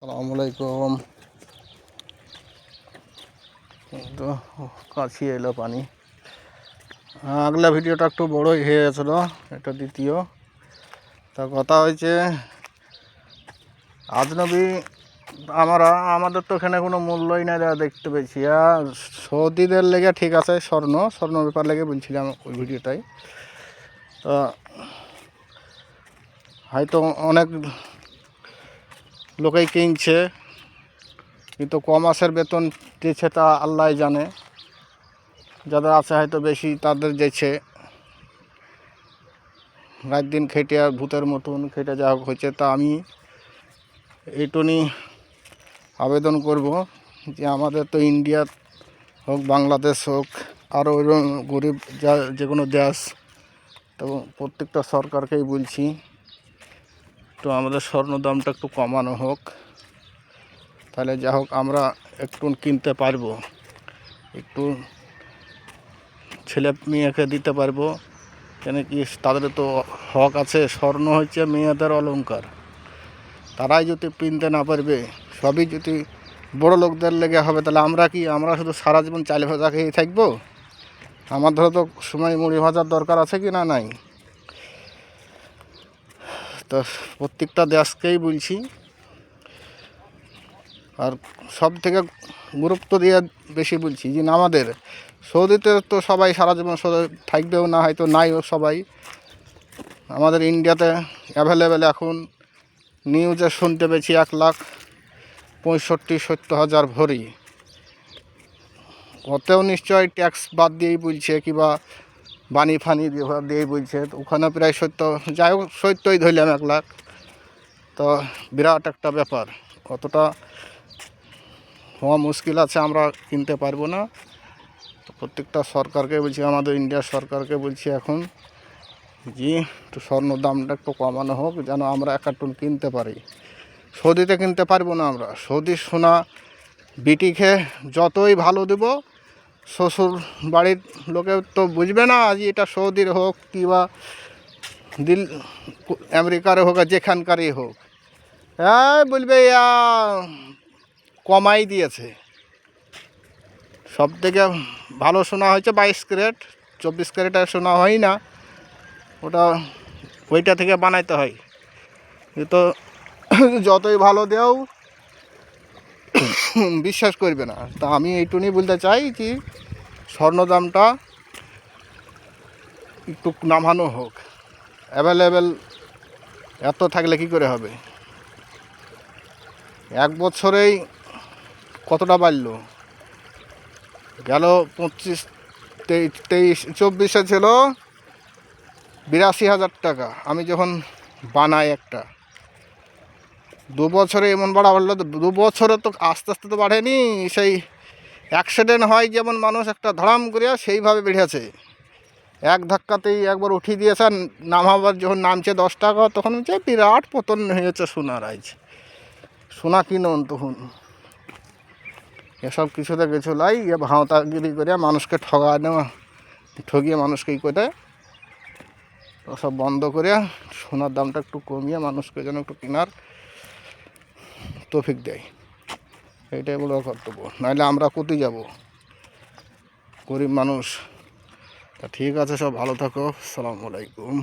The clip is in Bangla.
আসসালামু আলাইকুম। তো কাছি এলো পানি। আগলা ভিডিওটা একটু বড়ই হয়ে গেছিল, এটা দ্বিতীয়। তা কথা হয়েছে আজনবী আমাদের তো এখানে কোনো মূল্যই নাই দেখতে পেয়েছি। সৌদিদের লেগে ঠিক আছে, স্বর্ণ ব্যাপার লেগে বলছিলাম ওই ভিডিওটাই। তো হয়তো অনেক লোকেই কিনছে, কিন্তু কম মাসের বেতন দিচ্ছে তা আল্লাহ জানে। যাদের আছে হয়তো বেশি, তাদের যেছে রাত দিন খেটে আর ভূতের মতন খেটে যা হয়েছে। তা আমি এইটুনি আবেদন করব যে আমাদের তো ইন্ডিয়া হোক, বাংলাদেশ হোক, আরও গরিব যে কোনো দেশ, তো প্রত্যেকটা সরকারকেই বলছি তো আমাদের স্বর্ণ দামটা একটু কমানো হোক। তাহলে যা হোক আমরা একটু কিনতে পারবো, একটু ছেলে মেয়েকে দিতে পারবো। কেন কি তাদের তো হক আছে। স্বর্ণ হচ্ছে মেয়েদের অলংকার, তারাই যদি কিনতে না পারবে, সবই যদি বড় লোকদের লেগে হবে, তাহলে আমরা শুধু সারা জীবন চাল ভাজা খেয়ে থাকবো? আমাদেরও তো সময় মুড়ি ভাজার দরকার আছে কি না নাই? তো প্রত্যেকটা দেশকেই বলছি, আর সব থেকে গুরুত্ব দিয়ে বেশি বলছি যে আমাদের সৌদিতে তো সবাই সারা জীবন থাকবেও না, হয়তো নাইও সবাই। আমাদের ইন্ডিয়াতে অ্যাভেলেবেল এখন নিউজে শুনতে পেয়েছি 1,65,70,000 ভরি। ওতেও নিশ্চয়ই ট্যাক্স বাদ দিয়েই বলছে, কিংবা বানি ফানি দিয়েই বলছে। ওখানে প্রায় 70, যাই হোক 70ই ধরলাম 1 লাখ। তো বিরাট একটা ব্যাপার, কতটা হওয়া মুশকিল আছে, আমরা কিনতে পারবো না। তো প্রত্যেকটা সরকারকে বলছি, আমাদের ইন্ডিয়ার সরকারকে বলছি এখন যে একটু স্বর্ণ দামটা একটু কমানো হোক, যেন আমরা এক টন কিনতে পারি। সৌদিতে কিনতে পারবো না আমরা। সৌদি সোনা বিটি খেয়ে যতই ভালো দেব, শ্বশুর বাড়ির লোকে তো বুঝবে না যে এটা সৌদির হোক কিংবা আমেরিকার হোক আর যেখানকারই হোক, বলবে কমাই দিয়েছে। সব থেকে ভালো সোনা হয়েছে 22 ক্যারেট, 24 ক্যারেটের সোনা হয় না, ওইটা থেকে বানাইতে হয়। তো যতই ভালো দেও বিশ্বাস করবে না। তা আমি এইটুকুই বলতে চাই যে স্বর্ণ দামটা একটু নামানো হোক। অ্যাভেলেবেল এত থাকলে কি করে হবে? এক বছরেই কতটা বাড়লো, গেল 25, 23, 24 ছিল 82,000 টাকা। আমি যখন বানাই একটা, 2 বছরে এমন বাড়া বাড়লো। 2 বছরে তো আস্তে আস্তে তো বাড়েনি, সেই অ্যাক্সিডেন্ট হয় যেমন মানুষ একটা ধড়াম করিয়া সেইভাবে বেড়েছে। এক ধাক্কাতেই একবার উঠিয়ে দিয়েছে। নামাবার যখন নামছে 10 টাকা, তখন হচ্ছে বিরাট পতন হয়েছে সোনার। সোনা কিনুন তখন এসব কিছুতে কিছু লাই ভাঁওতাগিরি করে মানুষকে ঠগিয়ে মানুষকে করে ওসব বন্ধ করে সোনার দামটা একটু কমিয়ে মানুষকে যেন একটু কেনার তৌফিক দেয়। এইটাই বড় কর্তব্য, নাহলে আমরা কোথায় যাব? গরিব মানুষ। তা ঠিক আছে, সব ভালো থাকো। আসসালামু আলাইকুম।